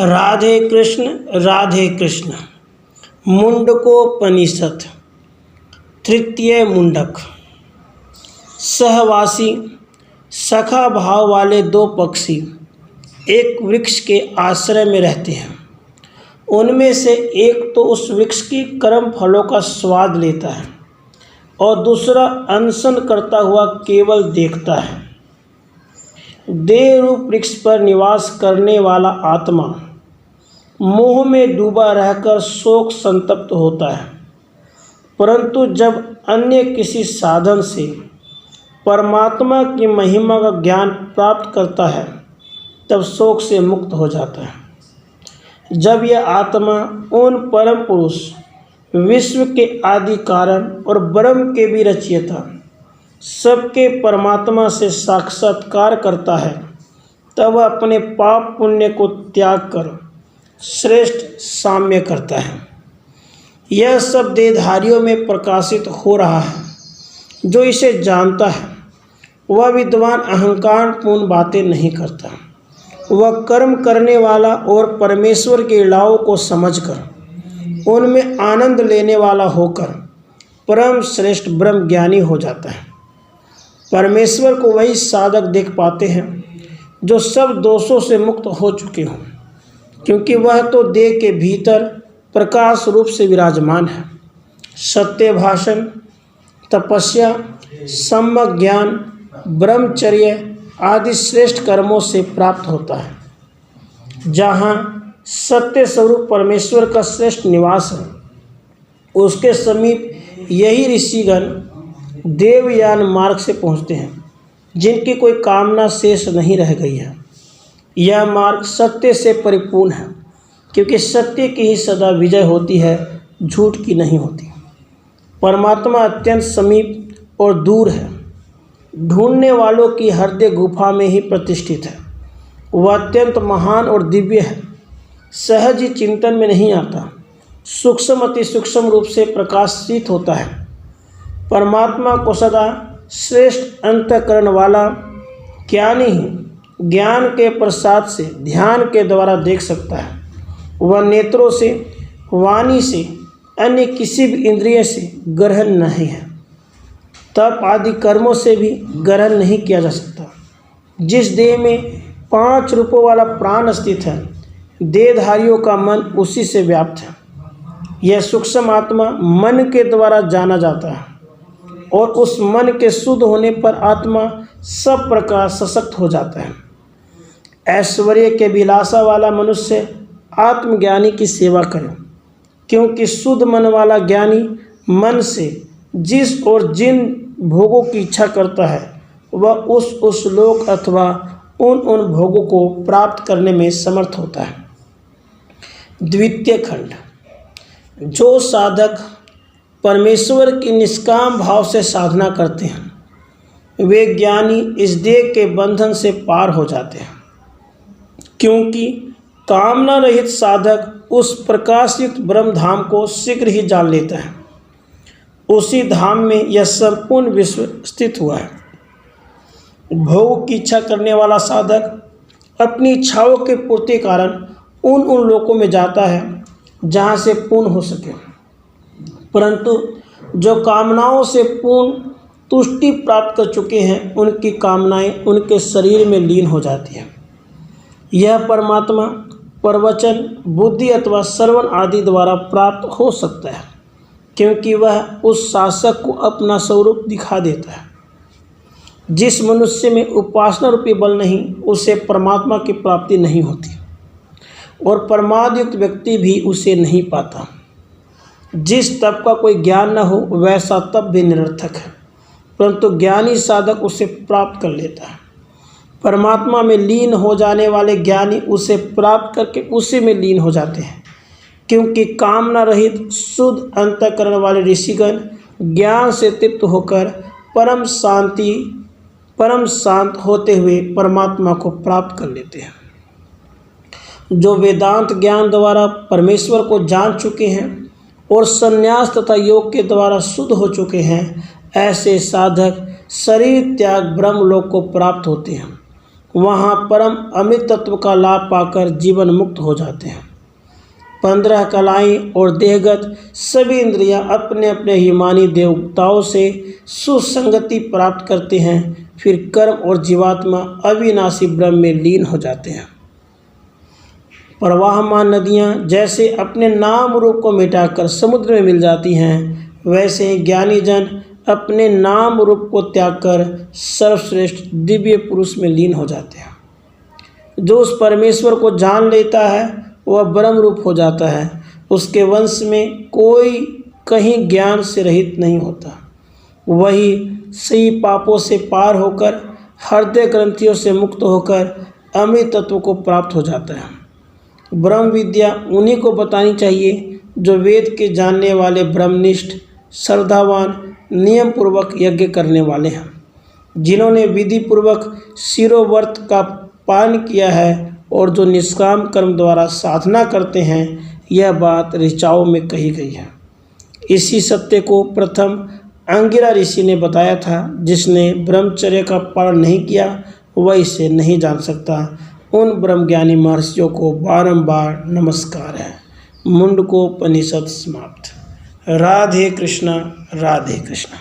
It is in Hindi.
राधे कृष्ण। मुंडकोपनिषद तृतीय मुंडक। सहवासी सखा भाव वाले दो पक्षी एक वृक्ष के आश्रय में रहते हैं। उनमें से एक तो उस वृक्ष की कर्म फलों का स्वाद लेता है और दूसरा अनशन करता हुआ केवल देखता है। देह रूप वृक्ष पर निवास करने वाला आत्मा मोह में डूबा रहकर शोक संतप्त होता है, परंतु जब अन्य किसी साधन से परमात्मा की महिमा का ज्ञान प्राप्त करता है तब शोक से मुक्त हो जाता है। जब यह आत्मा उन परम पुरुष विश्व के आदि कारण और ब्रह्म के भी रचयिता सबके परमात्मा से साक्षात्कार करता है तब वह अपने पाप पुण्य को त्याग कर श्रेष्ठ साम्य करता है। यह सब देहधारियों में प्रकाशित हो रहा है। जो इसे जानता है वह विद्वान अहंकार पूर्ण बातें नहीं करता। वह कर्म करने वाला और परमेश्वर के लीलाओं को समझकर उनमें आनंद लेने वाला होकर परम श्रेष्ठ ब्रह्म ज्ञानी हो जाता है। परमेश्वर को वही साधक देख पाते हैं जो सब दोषों से मुक्त हो चुके हों, क्योंकि वह तो देह के भीतर प्रकाश रूप से विराजमान है। सत्य भाषण, तपस्या, सम्यक ज्ञान, ब्रह्मचर्य आदि श्रेष्ठ कर्मों से प्राप्त होता है। जहाँ सत्य स्वरूप परमेश्वर का श्रेष्ठ निवास है, उसके समीप यही ऋषिगण देवयान मार्ग से पहुँचते हैं, जिनकी कोई कामना शेष नहीं रह गई है। यह मार्ग सत्य से परिपूर्ण है, क्योंकि सत्य की ही सदा विजय होती है, झूठ की नहीं होती। परमात्मा अत्यंत समीप और दूर है, ढूंढने वालों की हृदय गुफा में ही प्रतिष्ठित है। वह अत्यंत महान और दिव्य है, सहज ही चिंतन में नहीं आता, सूक्ष्म अति सूक्ष्म रूप से प्रकाशित होता है। परमात्मा को सदा श्रेष्ठ अंतःकरण वाला ज्ञानी ही ज्ञान के प्रसाद से ध्यान के द्वारा देख सकता है। वह नेत्रों से, वाणी से, अन्य किसी भी इंद्रिय से ग्रहण नहीं है। तप आदि कर्मों से भी ग्रहण नहीं किया जा सकता। जिस देह में 5 रूपों वाला प्राण स्थित है, देहधारियों का मन उसी से व्याप्त है। यह सूक्ष्म आत्मा मन के द्वारा जाना जाता है और उस मन के शुद्ध होने पर आत्मा सब प्रकार सशक्त हो जाता है। ऐश्वर्य के विलासा वाला मनुष्य आत्मज्ञानी की सेवा करे, क्योंकि शुद्ध मन वाला ज्ञानी मन से जिस और जिन भोगों की इच्छा करता है वह उस लोक अथवा उन भोगों को प्राप्त करने में समर्थ होता है। द्वितीय खंड। जो साधक परमेश्वर की निष्काम भाव से साधना करते हैं वे ज्ञानी इस देह के बंधन से पार हो जाते हैं, क्योंकि कामना रहित साधक उस प्रकाशयुक्त ब्रह्म धाम को शीघ्र ही जान लेता है। उसी धाम में यह संपूर्ण विश्व स्थित हुआ है। भोग की इच्छा करने वाला साधक अपनी इच्छाओं के पूर्ति कारण उन लोकों में जाता है जहाँ से पूर्ण हो सके, परंतु जो कामनाओं से पूर्ण तुष्टि प्राप्त कर चुके हैं उनकी कामनाएं उनके शरीर में लीन हो जाती हैं। यह परमात्मा प्रवचन, बुद्धि अथवा श्रवण आदि द्वारा प्राप्त हो सकता है, क्योंकि वह उस शासक को अपना स्वरूप दिखा देता है। जिस मनुष्य में उपासना रूपी बल नहीं, उसे परमात्मा की प्राप्ति नहीं होती और प्रमादयुक्त व्यक्ति भी उसे नहीं पाता। जिस तप का कोई ज्ञान न हो वैसा तप भी निरर्थक है, परंतु ज्ञानी साधक उसे प्राप्त कर लेता है। परमात्मा में लीन हो जाने वाले ज्ञानी उसे प्राप्त करके उसी में लीन हो जाते हैं, क्योंकि कामना रहित शुद्ध अंतःकरण वाले ऋषिगण ज्ञान से तृप्त होकर परम शांत होते हुए परमात्मा को प्राप्त कर लेते हैं। जो वेदांत ज्ञान द्वारा परमेश्वर को जान चुके हैं और संन्यास तथा योग के द्वारा शुद्ध हो चुके हैं, ऐसे साधक शरीर त्याग ब्रह्मलोक को प्राप्त होते हैं। वहाँ परम अमृत तत्व का लाभ पाकर जीवन मुक्त हो जाते हैं। 15 कलाएँ और देहगत सभी इंद्रियां अपने अपने हिमानी देवताओं से सुसंगति प्राप्त करते हैं। फिर कर्म और जीवात्मा अविनाशी ब्रह्म में लीन हो जाते हैं। प्रवाहमान नदियाँ जैसे अपने नाम रूप को मिटाकर समुद्र में मिल जाती हैं, वैसे ही ज्ञानी जन अपने नाम रूप को त्याग कर सर्वश्रेष्ठ दिव्य पुरुष में लीन हो जाते हैं। जो उस परमेश्वर को जान लेता है वह ब्रह्म रूप हो जाता है। उसके वंश में कोई कहीं ज्ञान से रहित नहीं होता। वही सही पापों से पार होकर हृदय ग्रंथियों से मुक्त होकर अमृत तत्व को प्राप्त हो जाता है। ब्रह्म विद्या उन्हीं को बतानी चाहिए जो वेद के जानने वाले, ब्रह्मनिष्ठ, श्रद्धावान, नियम पूर्वक यज्ञ करने वाले हैं, जिन्होंने विधि पूर्वक शिरोव्रत का पालन किया है और जो निष्काम कर्म द्वारा साधना करते हैं। यह बात ऋचाओं में कही गई है। इसी सत्य को प्रथम अंगिरा ऋषि ने बताया था। जिसने ब्रह्मचर्य का पालन नहीं किया वह इसे नहीं जान सकता। उन ब्रह्मज्ञानी महर्षियों को बारंबार नमस्कार है। मुंडकोपनिषद समाप्त। राधे कृष्णा, राधे कृष्णा।